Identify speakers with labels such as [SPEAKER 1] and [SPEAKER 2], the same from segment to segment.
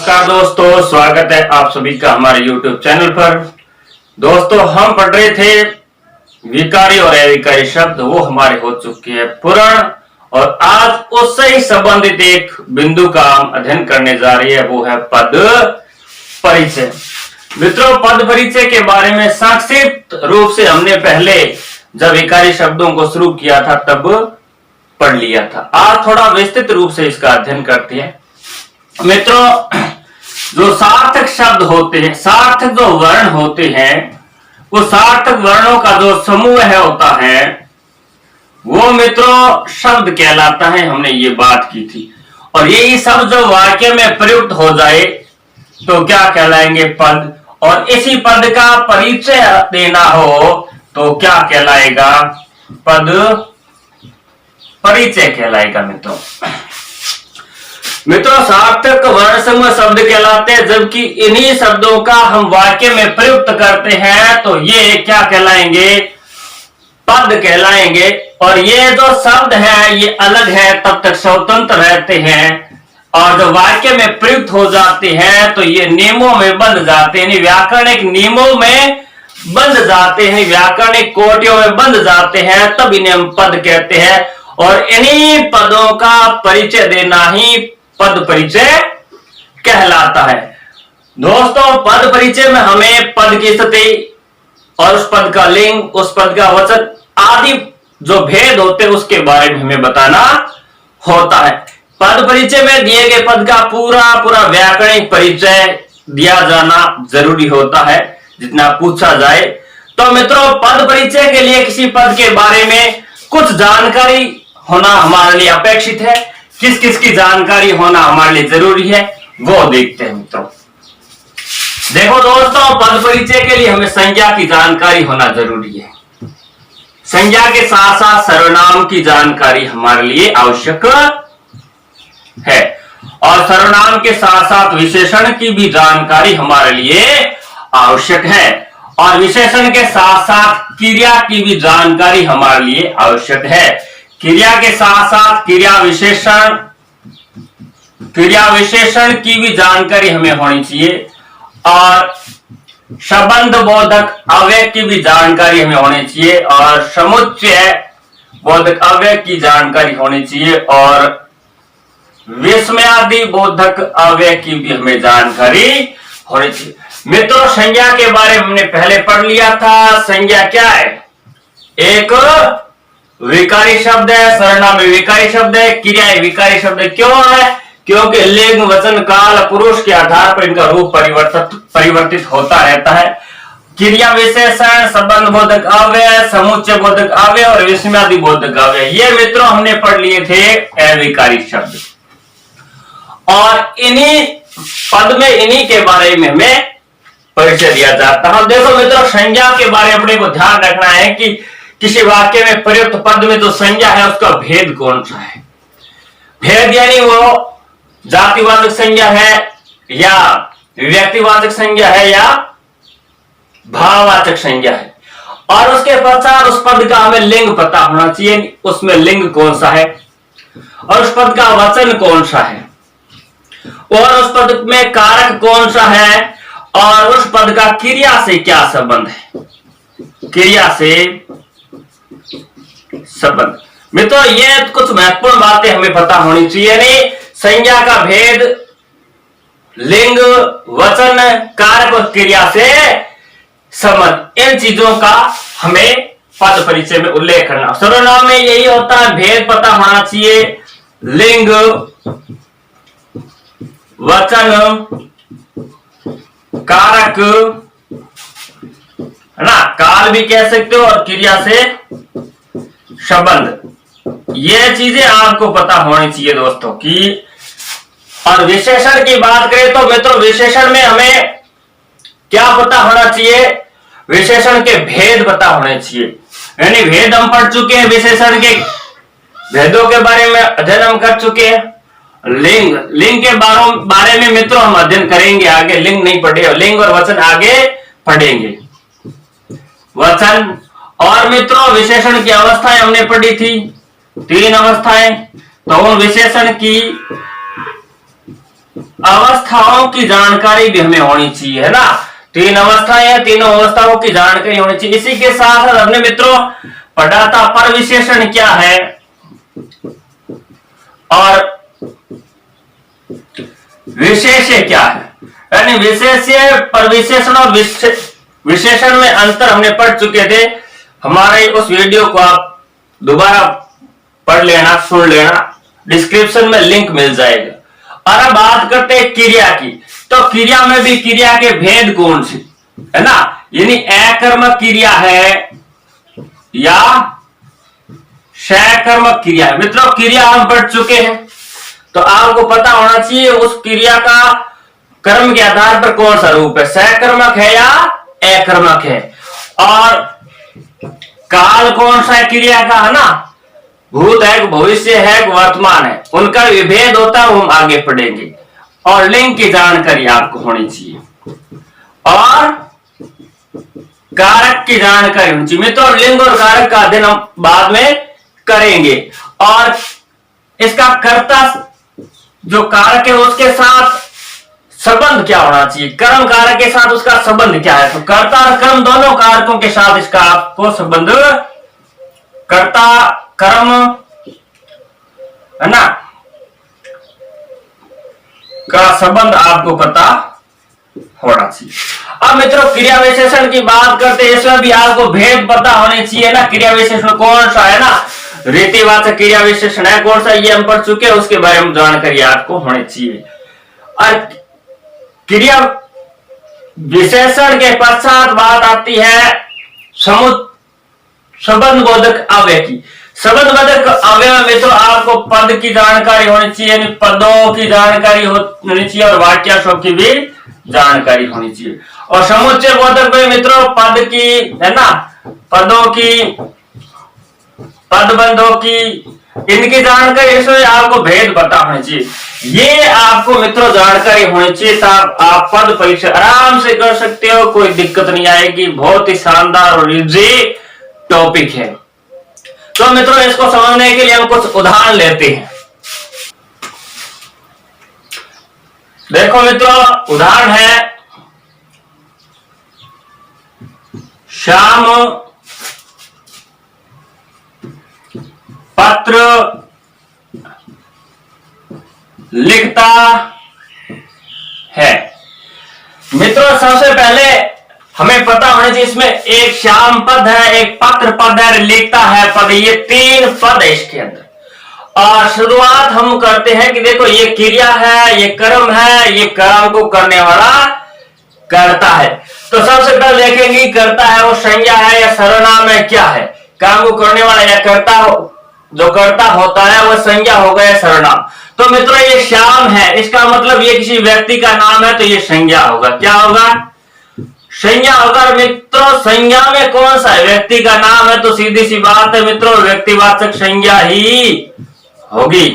[SPEAKER 1] नमस्कार दोस्तों, स्वागत है आप सभी का हमारे YouTube चैनल पर। दोस्तों, हम पढ़ रहे थे विकारी और अविकारी शब्द, वो हमारे हो चुके हैं पूर्ण, और आज उससे ही संबंधित एक बिंदु का हम अध्ययन करने जा रहे हैं, वो है पद परिचय। मित्रों, पद परिचय के बारे में संक्षिप्त रूप से हमने पहले जब विकारी शब्दों को शुरू किया था तब पढ़ लिया था। आज थोड़ा विस्तृत रूप से इसका अध्ययन करते हैं। मित्रों, जो सार्थक शब्द होते हैं, सार्थक जो वर्ण होते हैं, वो सार्थक वर्णों का जो समूह है होता है, वो मित्रों शब्द कहलाता है। हमने ये बात की थी। और यही शब्द जो वाक्य में प्रयुक्त हो जाए तो क्या कहलाएंगे? पद। और इसी पद का परिचय देना हो तो क्या कहलाएगा? पद परिचय कहलाएगा। मित्रों, सार्थक वर्ण समूह शब्द कहलाते हैं, जबकि इन्हीं शब्दों का हम वाक्य में प्रयुक्त करते हैं तो ये क्या कहलाएंगे? पद कहलाएंगे। और ये जो शब्द है ये अलग है, तब तक स्वतंत्र रहते हैं, और जब वाक्य में प्रयुक्त हो जाते हैं तो ये नियमों में बंध जाते हैं, व्याकरणिक नियमों में बंध जाते हैं, व्याकरणिक कोटियों में बंध जाते हैं, तब इन्हें हम पद कहते हैं। और इन्हीं पदों का परिचय देना ही पद परिचय कहलाता है। दोस्तों, पद परिचय में हमें पद की स्थिति और उस पद का लिंग, उस पद का वचन आदि जो भेद होते हैं उसके बारे में हमें बताना होता है। पद परिचय में दिए गए पद का पूरा व्याकरणिक परिचय दिया जाना जरूरी होता है, जितना पूछा जाए। तो मित्रों, पद परिचय के लिए किसी पद के बारे में कुछ जानकारी होना हमारे लिए अपेक्षित है। किस किस की जानकारी होना हमारे लिए जरूरी है वो देखते हैं। मित्रों देखो दोस्तों, पद परिचय के लिए हमें संज्ञा की जानकारी होना जरूरी है। संज्ञा के साथ साथ सर्वनाम की जानकारी हमारे लिए आवश्यक है, और सर्वनाम के साथ साथ विशेषण की भी जानकारी हमारे लिए आवश्यक है, और विशेषण के साथ साथ क्रिया की भी जानकारी हमारे लिए आवश्यक है। क्रिया के साथ साथ क्रिया विशेषण की भी जानकारी हमें होनी चाहिए, और संबंध बोधक अव्यय की भी जानकारी हमें होनी चाहिए, और समुच्चय बोधक अव्यय की जानकारी होनी चाहिए, और विस्मयादि बोधक अव्यय की भी हमें जानकारी होनी चाहिए। मित्रों, संज्ञा के बारे में हमने पहले पढ़ लिया था। संज्ञा क्या है? एक विकारी शब्द है, सर्वनाम विकारी शब्द है, क्रिया विकारी शब्द है। क्यों है? क्योंकि लिंग, वचन, काल, पुरुष के आधार पर इनका रूप परिवर्तित होता रहता है। क्रिया विशेषण, संबंध बोधक अव्यय, समुच्चय बोधक अव्यय और विस्मयादि बोधक अव्यय, ये मित्रों हमने पढ़ लिए थे अविकारी शब्द। और इन्हीं पद में इन्हीं के बारे में हमें परिचय दिया जाता है। देखो मित्रों, संज्ञा के बारे में अपने को ध्यान रखना है कि किसी वाक्य में प्रयुक्त पद में जो संज्ञा है उसका भेद कौन सा है। भेद यानी वो जातिवाचक संज्ञा है या व्यक्तिवाचक संज्ञा है या भाववाचक संज्ञा है, और उसके पश्चात उस पद का हमें लिंग पता होना चाहिए, उसमें लिंग कौन सा है, और उस पद का वचन कौन सा है, और उस पद में कारक कौन सा है, और उस पद का क्रिया से क्या संबंध है, क्रिया से संबंध। मित्रों, ये कुछ महत्वपूर्ण बातें हमें पता होनी चाहिए। नहीं, संज्ञा का भेद, लिंग, वचन, कारक और क्रिया से संबंध, इन चीजों का हमें पद परिचय में उल्लेख करना। सर्वनाम में यही होता है, भेद पता होना चाहिए, लिंग, वचन, कारक, है ना, काल भी कह सकते हो, और क्रिया से संबंध, ये चीजें आपको पता होनी चाहिए दोस्तों की। और विशेषण की बात करें तो मित्रों, विशेषण में हमें क्या पता होना चाहिए? विशेषण के भेद पता होने चाहिए। यानी भेद हम पढ़ चुके हैं, विशेषण के भेदों के बारे में अध्ययन हम कर चुके हैं। लिंग के बारे में मित्रों हम अध्ययन करेंगे आगे, लिंग नहीं पढ़े, लिंग और वचन आगे पढ़ेंगे। वचन और मित्रों विशेषण की अवस्थाएं हमने पढ़ी थी, 3 अवस्थाएं। तो उन विशेषण की अवस्थाओं की जानकारी भी हमें होनी चाहिए, है ना। तीन अवस्थाएं हैं, तीनों अवस्थाओं की जानकारी होनी चाहिए। इसी के साथ हमने मित्रों पढ़ा था पर विशेषण क्या है और विशेष्य क्या है, यानी विशेष्य, परविशेषण और विशेषण में अंतर हमने पढ़ चुके थे। हमारे उस वीडियो को आप दोबारा पढ़ लेना, सुन लेना, डिस्क्रिप्शन में लिंक मिल जाएगा। और अब बात करते हैं क्रिया की। तो क्रिया में भी क्रिया के भेद कौन से, है ना, यानी अकर्मक क्रिया है या सकर्मक क्रिया है। मित्रों क्रिया हम पढ़ चुके हैं, तो आपको पता होना चाहिए उस क्रिया का कर्म के आधार पर कौन सा रूप है, सकर्मक है या अकर्मक है। और काल कौन सा है क्रिया का, है ना, भूत है, भविष्य है, वर्तमान है, उनका विभेद होता है, वो हम आगे पढ़ेंगे। और लिंग की जानकारी आपको होनी चाहिए और कारक की जानकारी होनी चाहिए। मित्रों लिंग और कारक का अध्ययन हम बाद में करेंगे। और इसका कर्ता जो कारक है उसके साथ संबंध क्या होना चाहिए, कर्म कारक के साथ उसका संबंध क्या है। तो कर्ता और कर्म दोनों कारकों के साथ इसका आपको संबंध, कर्ता कर्म, है ना, का संबंध आपको पता होना चाहिए। अब मित्रों क्रिया विशेषण की बात करते हैं, इसमें भी आपको भेद पता होने चाहिए ना। क्रिया विशेषण कौन सा है ना, रीतिवाचक क्रिया विशेषण है कौन सा, ये हम पढ़ चुके हैं, उसके बारे में जानकारी आपको होनी चाहिए। और क्रिया विशेषण के पश्चात बात आती है संबंध बोधक अव्यय की। संबंध बोधक अव्यय में तो आपको पद की जानकारी होनी चाहिए, पदों की जानकारी होनी चाहिए और वाक्यांशों की भी जानकारी होनी चाहिए। और समुच्चय बोधक में मित्रों पद की, है ना, पदों की, पदबंधों की, इनकी जानकारी, इसमें आपको भेद पता होना चाहिए। ये आपको मित्रों जानकारी होनी चाहिए, तब आप पद परीक्षा आराम से कर सकते हो, कोई दिक्कत नहीं आएगी। बहुत ही शानदार और इजी टॉपिक है। तो मित्रों इसको समझने के लिए हम कुछ उदाहरण लेते हैं। देखो मित्रों उदाहरण है, श्याम पत्र लिखता है। मित्रों सबसे पहले हमें पता होना चाहिए, इसमें एक श्याम पद है, एक पत्र पद है, लिखता है पद, ये तीन पद है इसके अंदर। और शुरुआत हम करते हैं कि देखो ये क्रिया है, ये कर्म है, ये कर्म को करने वाला करता है। तो सबसे पहले देखेंगे करता है वो संज्ञा है या सर्वनाम है, क्या है, काम को करने वाला या करता हो, जो करता होता है वो संज्ञा हो गया सर्वनाम। तो मित्रों ये श्याम है, इसका मतलब ये किसी व्यक्ति का नाम है, तो ये संज्ञा होगा, क्या होगा, संज्ञा होगा। मित्रों संज्ञा में कौन सा है, व्यक्ति का नाम है, तो सीधी सी बात है मित्रों व्यक्तिवाचक संज्ञा ही होगी।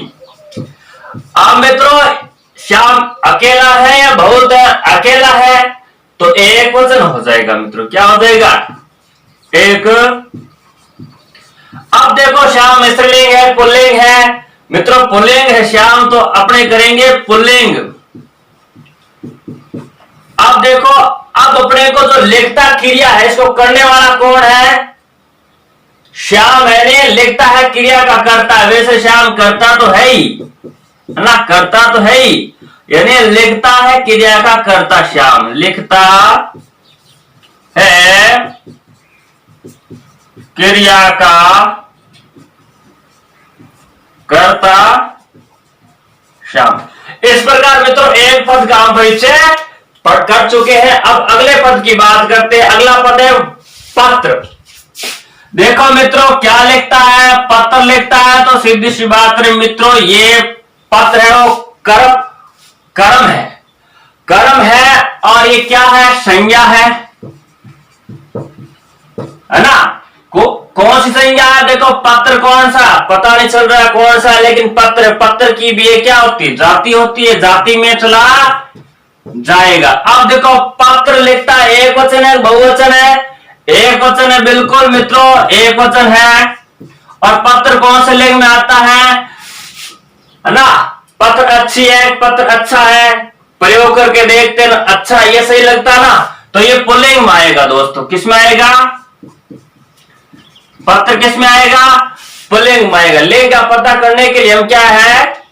[SPEAKER 1] अब मित्रों श्याम अकेला है या बहुत अकेला है, तो एक वचन हो जाएगा मित्रों, क्या हो जाएगा, एक। अब देखो श्याम स्त्रीलिंग है, पुल्लिंग है, मित्रों पुल्लिंग है श्याम, तो अपने करेंगे पुल्लिंग। अब देखो अब अपने को जो लिखता क्रिया है, इसको करने वाला कौन है, श्याम है, लिखता है क्रिया का करता है। वैसे श्याम करता तो है ही, है ना, करता तो है ही, यानी लिखता है क्रिया का करता श्याम, लिखता है क्रिया का करता श्याम। इस प्रकार मित्रों एक पद का हम परिचय कर चुके हैं। अब अगले पद की बात करते हैं। अगला पद है पत्र। देखो मित्रों क्या लिखता है, पत्र लिखता है, तो सीधी सी बात है मित्रों ये पत्र है वो कर्म है, कर्म है। और ये क्या है, संज्ञा है ना। कौन सी संज्ञा है, देखो पत्र कौन सा पता नहीं चल रहा है कौन सा, लेकिन पत्र की भी क्या होती है, जाति होती है, जाति में चला जाएगा। अब देखो पत्र लिखता है, एक वचन है बहुवचन है, एक वचन है, बिल्कुल मित्रों एक वचन है। और पत्र कौन से लिंग में आता है ना, पत्र अच्छी है, पत्र अच्छा है, प्रयोग करके देखते ना, अच्छा ये सही लगता ना, तो ये पुल्लिंग में आएगा दोस्तों। किस में आएगा? पत्र किस में आएगा? पुल्लिंग में आएगा। लिंग का पता करने के लिए हम क्या है,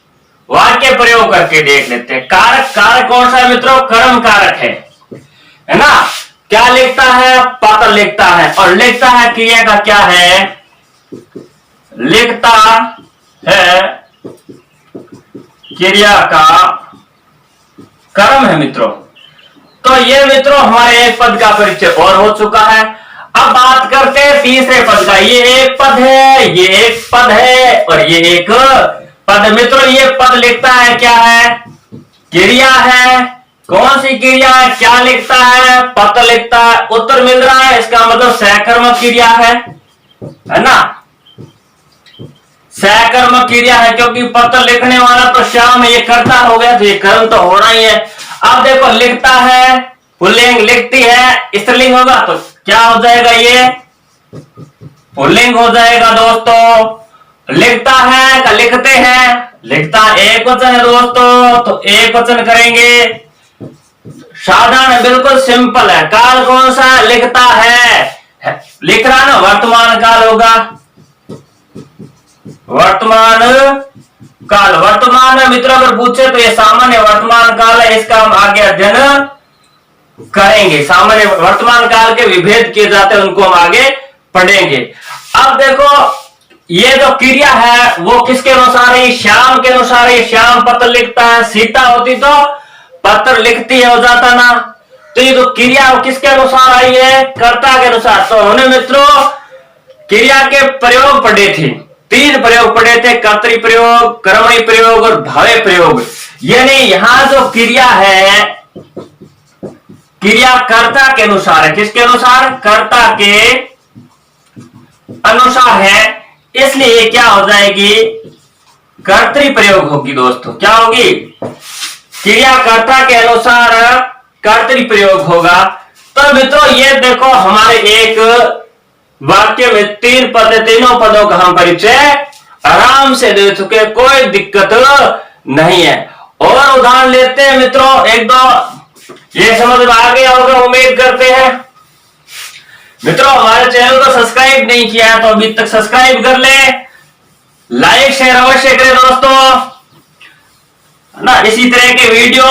[SPEAKER 1] वाक्य प्रयोग करके देख लेते हैं। कारक, कारक कौन सा है मित्रों? कर्म कारक है ना। क्या लिखता है? पत्र लिखता है। और लिखता है क्रिया का क्या है? लिखता है क्रिया का कर्म है मित्रों। तो ये मित्रों हमारे एक पद का परिचय और हो चुका है। अब बात करते हैं तीसरे पद का। ये एक पद है, ये एक पद है और ये एक पद। मित्रों ये पद लिखता है क्या है? क्रिया है। कौन सी क्रिया है? क्या लिखता है? पत्र लिखता है। उत्तर मिल रहा है, इसका मतलब सहकर्मक क्रिया है ना। सहकर्मक क्रिया है, क्योंकि पत्र लिखने वाला तो श्याम ये कर्ता हो गया, तो ये कर्म तो होना ही है। अब देखो लिखता है पुल्लिंग, लिखती है स्त्रीलिंग होगा, तो क्या हो जाएगा? ये पुल्लिंग हो जाएगा दोस्तों। लिखता है का लिखते हैं, लिखता एक वचन है दोस्तों, तो एक वचन करेंगे। साधारण बिल्कुल सिंपल है। काल कौन सा? लिखता है। लिख रहा ना, वर्तमान काल होगा। वर्तमान काल, वर्तमान में मित्रों अगर पूछे तो ये सामान्य वर्तमान काल है, इसका हम आगे अध्ययन करेंगे। सामान्य वर्तमान काल के विभेद किए जाते हैं, उनको हम आगे पढ़ेंगे। अब देखो ये जो क्रिया है वो किसके अनुसार है? श्याम के अनुसार है। श्याम पत्र लिखता है, सीता होती तो पत्र लिखती है, हो जाता ना। तो ये जो क्रिया है वो किसके अनुसार आई है? कर्ता के अनुसार। तो उन्होंने मित्रों क्रिया के प्रयोग पढ़े थे, 3 प्रयोग पढ़े थे, कर्तरी प्रयोग, कर्मणी प्रयोग और भावे प्रयोग। यानी यहां जो क्रिया है, क्रिया कर्ता के अनुसार है। किसके अनुसार? कर्ता के अनुसार है, इसलिए क्या हो जाएगी? कर्तरी प्रयोग होगी दोस्तों। क्या होगी? क्रिया कर्ता के अनुसार कर्तरी प्रयोग होगा। तो मित्रों ये देखो हमारे एक वाक्य में 3 पद, तीनों पदों का हम परिचय आराम से दे चुके, कोई दिक्कत नहीं है। और उदाहरण लेते हैं मित्रों, एक दो, ये समझ में आ गया होगा उम्मीद करते हैं। मित्रों हमारे चैनल को सब्सक्राइब नहीं किया है तो अभी तक सब्सक्राइब कर ले, लाइक शेयर अवश्य करें दोस्तों ना। इसी तरह के वीडियो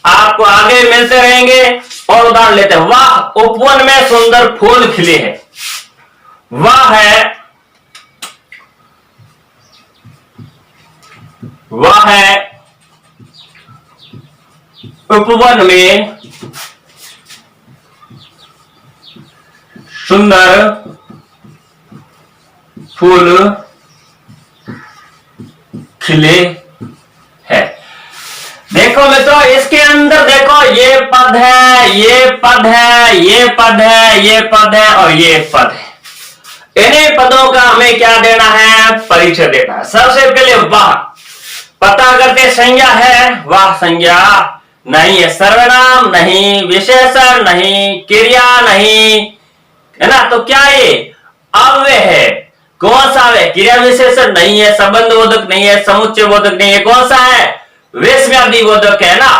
[SPEAKER 1] आपको आगे मिलते रहेंगे। और उदाहरण लेते हैं, वाह उपवन में सुंदर फूल खिले हैं। वाह है, वह है उपवन में सुंदर फूल खिले है। देखो मित्रों इसके अंदर देखो ये पद है, ये पद है, ये पद है, ये पद है और ये पद है। इन्हीं पदों का हमें क्या देना है? परिचय देना है। सबसे पहले वाह, पता करते संज्ञा है, वाह संज्ञा नहीं है, सर्वनाम नहीं, विशेषण नहीं, क्रिया नहीं, है ना। तो क्या ये अव्यय है? कौन सा अव्यय? क्रिया विशेषण नहीं है, संबंध बोधक नहीं है, समुच्चय बोधक नहीं है। कौन सा है? विस्मयादि बोधक है ना।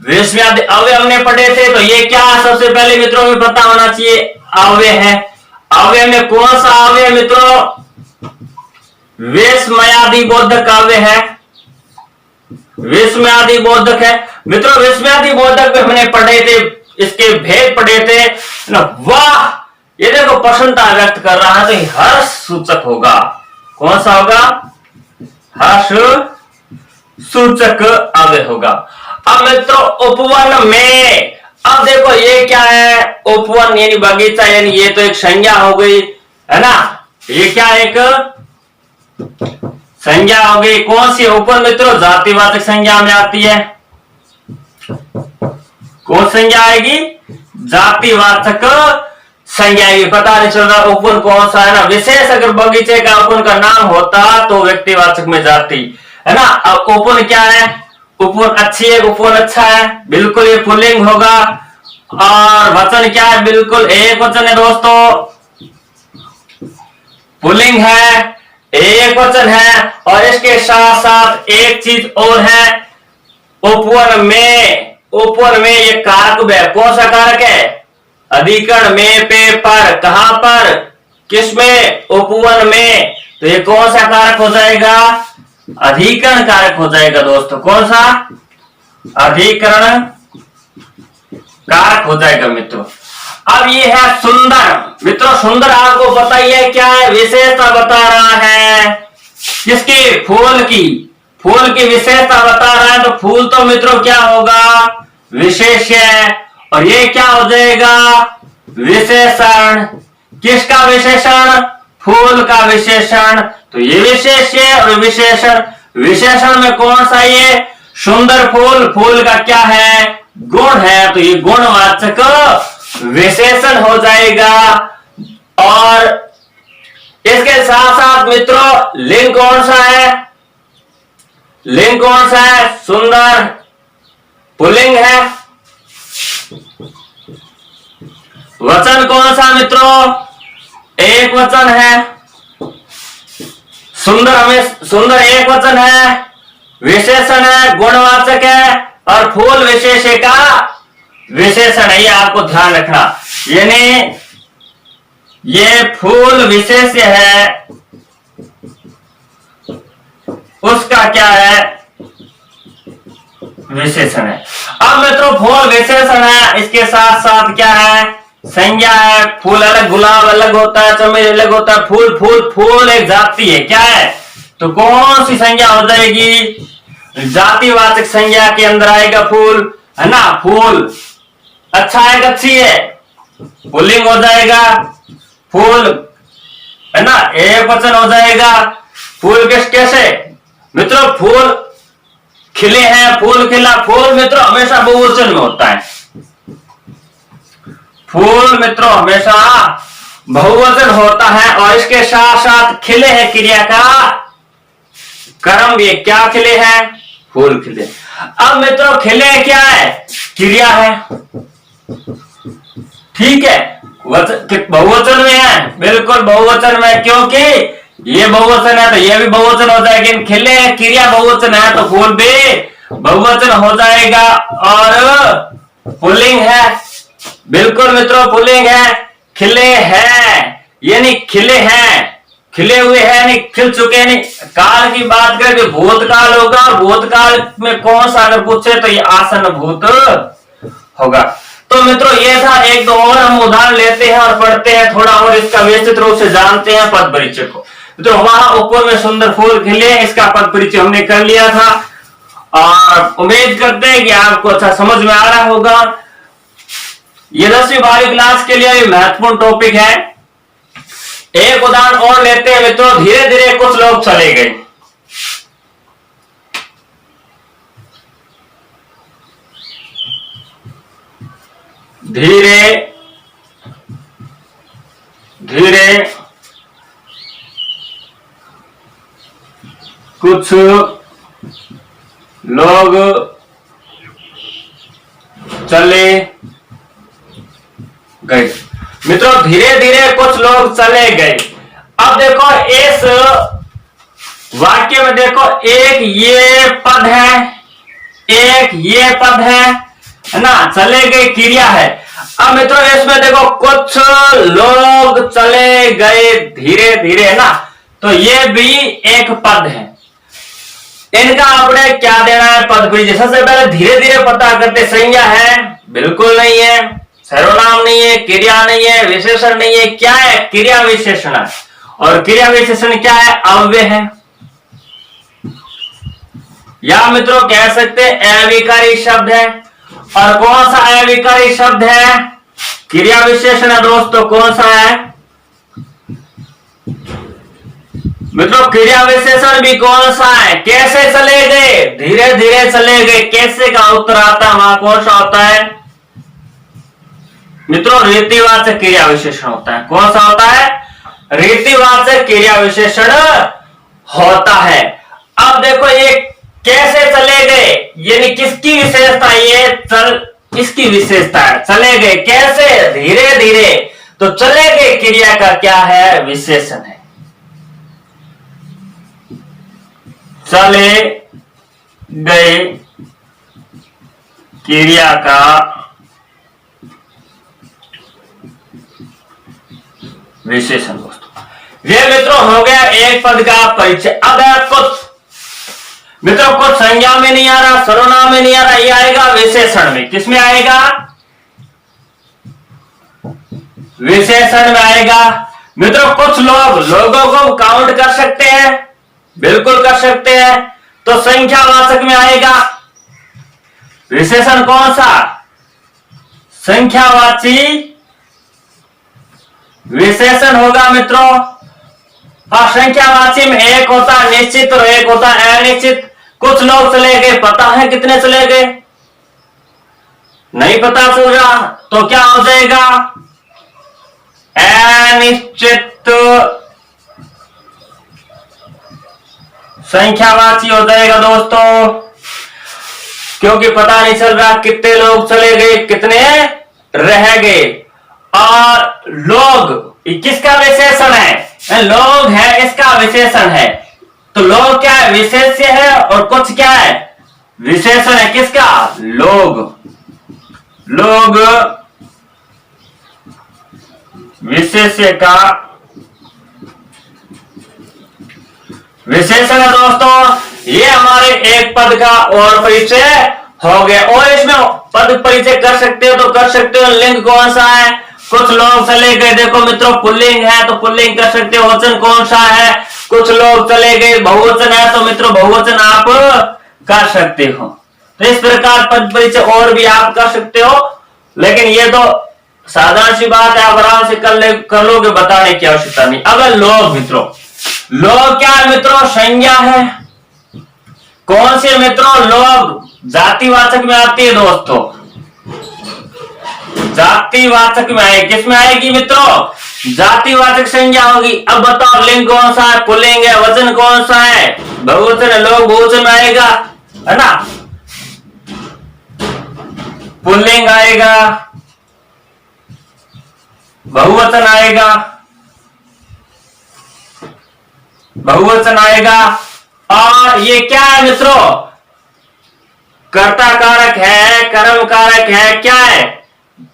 [SPEAKER 1] विस्मयादि अव्यय हमने पढ़े थे, तो ये क्या सबसे पहले मित्रों में पता होना चाहिए? अव्यय है। अव्यय में कौन सा अव्यय मित्रों? विस्मयादि बोधक अव्यय है, विस्मयादि बोधक है मित्रों। विस्मयादि बोधक में हमने पढ़े थे, इसके भेद पढ़े थे ना। वाह ये देखो प्रसन्नता व्यक्त कर रहा है, तो हर्ष सूचक होगा। कौन सा होगा? हर्ष सूचक अव्यय होगा। अब मित्रों उपवन में, अब देखो ये क्या है? उपवन यानी बगीचा, यानी ये तो एक संज्ञा हो गई, है ना। ये क्या एक संज्ञा हो गई। कौन सी? उपवन मित्रों जातिवाचक संज्ञा में आती है। कौन संज्ञा आएगी? जातिवाचक संज्ञा आएगी। पता नहीं चल रहा उपवन कौन सा है ना। विशेष अगर बगीचे का उपवन का नाम होता तो व्यक्तिवाचक में जाती, है ना। अब उपवन क्या है? उपवन अच्छी है, उपवन अच्छा है, बिल्कुल ये पुल्लिंग होगा। और वचन क्या है? बिल्कुल एक वचन है दोस्तों, पुल्लिंग है, एक एक वचन है। और इसके साथ साथ एक चीज और है, उपवन में, उपवन में ये कारक है, कौन सा कारक है? अधिकरण में, पे, पर, कहां पर, किसमें? उपवन में। तो ये कौन सा कारक हो जाएगा? अधिकरण कारक हो जाएगा दोस्तों। कौन सा? अधिकरण कारक हो जाएगा मित्रों। अब ये है सुंदर। मित्रों सुंदर आपको पता ही है क्या है? विशेषता बता रहा है। किसकी? फूल की। फूल की विशेषता बता रहा है। तो फूल तो मित्रों क्या होगा? विशेष्य है। और ये क्या हो जाएगा? विशेषण। किसका विशेषण? फूल का विशेषण। तो ये विशेष्य और विशेषण। विशेषण में कौन सा? ये सुंदर फूल। फूल का क्या है? गुण है। तो ये गुणवाचक विशेषण हो जाएगा। और इसके साथ साथ मित्रों लिंग कौन सा है? लिंग कौन सा है? सुंदर पुल्लिंग है। वचन कौन सा मित्रों? एक वचन है। सुंदर हमें सुंदर एक वचन है, विशेषण है, गुणवाचक है, और फूल विशेष्य का विशेषण है। ये आपको ध्यान रखना। यानी ये फूल विशेष्य है, उसका क्या है? विशेषण है। अब मित्रों फूल विशेषण है, इसके साथ साथ क्या है? संज्ञा है। फूल अलग, गुलाब अलग होता है, चमेली अलग होता है। फूल फूल फूल एक जाति है। क्या है? तो कौन सी संज्ञा हो जाएगी? जातिवाचक संज्ञा के अंदर आएगा फूल, है ना? फूल अच्छा है, अच्छी है, पुल्लिंग हो जाएगा। फूल, है ना? एक वचन हो जाएगा। फूल कैसे मित्रों? फूल खिले हैं, फूल खिला। फूल मित्रों हमेशा बहुवचन में होता है। फूल मित्रों हमेशा बहुवचन होता है। और इसके साथ साथ खिले हैं क्रिया का कर्म। ये क्या खिले हैं? फूल खिले। अब मित्रों खिले क्या है? क्रिया है। ठीक है, बहुवचन में है, बिल्कुल बहुवचन में, क्योंकि ये बहुवचन है तो ये भी बहुवचन हो जाएगा। खिले क्रिया बहुवचन है तो फूल भी बहुवचन हो जाएगा। और पुल्लिंग है, बिल्कुल मित्रों पुल्लिंग है। खिले हैं यानी खिले हैं, खिले हुए हैं, नहीं खिल चुके हैं। नहीं काल की बात करें तो भूतकाल होगा, और भूतकाल में कौन सा अगर पूछे तो ये आसन भूत होगा। तो मित्रों ये था। एक दो और हम उदाहरण लेते हैं और पढ़ते हैं थोड़ा और इसका विस्तृत रूप से जानते हैं पद परिचय को। तो वहां ऊपर में सुंदर फूल खिले, इसका पद परिचय हमने कर लिया था। और उम्मीद करते हैं कि आपको अच्छा समझ में आ रहा होगा। ये 10वीं 12वीं क्लास के लिए महत्वपूर्ण टॉपिक है। एक उदाहरण और लेते हैं मित्रों। धीरे धीरे कुछ लोग चले गए। धीरे धीरे कुछ लोग चले गए। मित्रों धीरे धीरे कुछ लोग चले गए। अब देखो इस वाक्य में देखो, एक ये पद है, एक ये पद है ना? चले गए क्रिया है। अब मित्रों इसमें देखो कुछ लोग चले गए धीरे धीरे ना, तो ये भी एक पद है। इनका आपने क्या देना है? पद परिचय। सबसे पहले धीरे धीरे पता करते। संज्ञा है? बिल्कुल नहीं है। सर्वनाम नहीं है, क्रिया नहीं है, विशेषण नहीं है। क्या है? क्रिया विशेषण है। और क्रिया विशेषण क्या है? अव्यय है, या मित्रों कह सकते हैं अविकारी शब्द है। और कौन सा अविकारी शब्द है? क्रिया विशेषण है दोस्तों। कौन सा है मित्रों? क्रिया विशेषण भी कौन सा है? कैसे चले गए? धीरे धीरे चले गए। कैसे का उत्तर आता है वहां? कौन सा होता है मित्रों? रीतिवाचक क्रिया विशेषण होता है। कौन सा होता है? रीतिवाचक क्रिया विशेषण होता है। अब देखो ये कैसे चले गए, यानी किसकी विशेषता? ये इसकी विशेषता है। चले गए कैसे? धीरे धीरे। तो चले गए क्रिया का क्या है? विशेषण है। चले गए क्रिया का विशेषण दोस्तों। ये मित्रों हो गया एक पद का परिचय। अब है कुछ मित्रों, कुछ संज्ञा में नहीं आ रहा, सर्वनाम में नहीं आ रहा, ये आएगा विशेषण में। किसमें आएगा? विशेषण में आएगा। मित्रों कुछ लोगों को काउंट कर सकते हैं, बिल्कुल कर सकते हैं, तो संख्यावाचक में आएगा। विशेषण कौन सा? संख्यावाची विशेषण होगा मित्रों। और संख्यावाची में एक होता है निश्चित और एक होता है अनिश्चित। कुछ लोग चले गए, पता है कितने चले गए? नहीं पता चल रहा, तो क्या हो जाएगा? अनिश्चित संख्यावाची हो जाएगा दोस्तों, क्योंकि पता नहीं चल रहा कितने लोग चले गए, कितने रह गए। और लोग किसका विशेषण है? लोग है, इसका विशेषण है। तो लोग क्या है? विशेष्य है। और कुछ क्या है? विशेषण है। किसका? लोग। लोग विशेष्य का विशेषण है दोस्तों। ये हमारे एक पद का और परिचय हो गया। और इसमें पद परिचय कर सकते हो तो कर सकते हो। लिंग कौन सा है? कुछ लोग चले गए, देखो मित्रों पुल्लिंग है तो पुल्लिंग कर सकते हो। वचन कौन सा है? कुछ लोग चले गए, बहुवचन है तो मित्रों बहुवचन आप कर सकते हो। तो इस प्रकार पद परिचय और भी आप कर सकते हो, लेकिन ये तो साधारण सी बात है, आप आराम से कर लोगे, बताने की आवश्यकता नहीं। अब लोग मित्रों, लोग क्या है मित्रों? संज्ञा है। कौन से मित्रों? लोग जातिवाचक में आती है दोस्तों, जातिवाचक में आएगी। किसमें आएगी मित्रों? जातिवाचक संज्ञा होगी। अब बताओ लिंग कौन सा है? पुल्लिंग है। वचन कौन सा है? बहुवचन है। लोग बहुवचन में आएगा, है ना? पुल्लिंग आएगा, बहुवचन आएगा, बहुवचन आएगा। और ये क्या है मित्रों? कर्ता कारक है, कर्म कारक है। क्या है?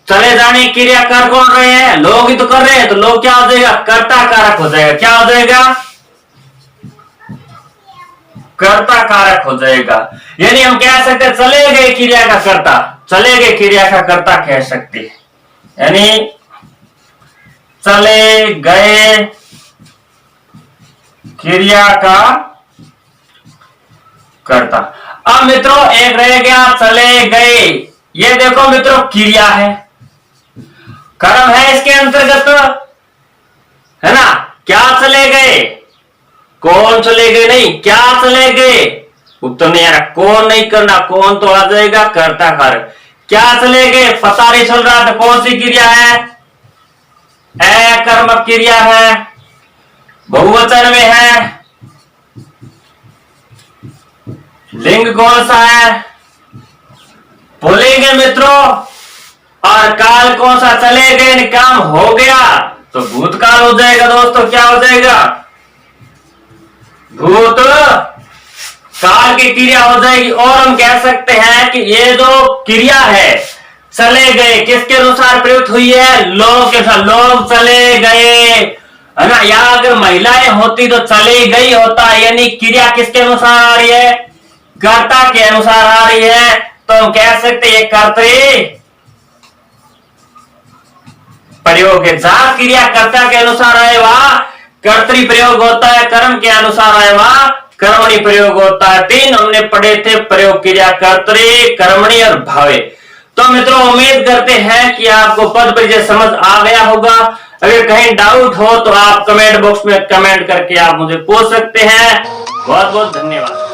[SPEAKER 1] चले जाने की क्रिया कर कौन रहे हैं? लोग ही तो कर रहे हैं, तो लोग क्या हो जाएगा? कर्ता कारक हो जाएगा। क्या हो जाएगा? कर्ता कारक हो जाएगा। यानी हम कह सकते हैं चले गए क्रिया का कर्ता, चले गए क्रिया का कर्ता कह सकते हैं। यानी चले गए क्रिया का कर्ता। अब मित्रों एक रह गया चले गए। ये देखो मित्रों क्रिया है, कर्म है इसके अंतर्गत, है ना? क्या चले गए? कौन चले गए? नहीं, क्या चले गए? उत्तर नहीं आ रहा। कौन नहीं करना, कौन तो आ जाएगा कर्ता कारक। क्या चले गए? पता नहीं चल रहा था कौन सी क्रिया है? अकर्मक क्रिया है, बहुवचन में है। लिंग कौन सा है? पुल्लिंग है मित्रों। और काल कौन सा? चले गए, काम हो गया तो भूतकाल हो जाएगा दोस्तों। क्या हो जाएगा? भूत काल की क्रिया हो जाएगी। और हम कह सकते हैं कि ये जो क्रिया है चले गए, किसके अनुसार प्रयुक्त हुई है? लोग के साथ। लोग चले गए, है ना? या अगर महिलाएं होती तो चली गई होता। यानी क्रिया किसके अनुसार आ रही है? कर्ता के अनुसार आ रही है। तो हम कह सकते हैं कर्तृ प्रयोग है। जहां क्रिया कर्ता के अनुसार आए वहां कर्तृ प्रयोग होता है, कर्म के अनुसार आए वहां कर्मणि प्रयोग होता है। 3 हमने पढ़े थे प्रयोग क्रिया, कर्तृ, कर्मणि और भावे। तो मित्रों उम्मीद करते हैं कि आपको पद परिचय समझ आ गया होगा। अगर कहीं डाउट हो तो आप कमेंट बॉक्स में कमेंट करके आप मुझे पूछ सकते हैं। बहुत बहुत धन्यवाद।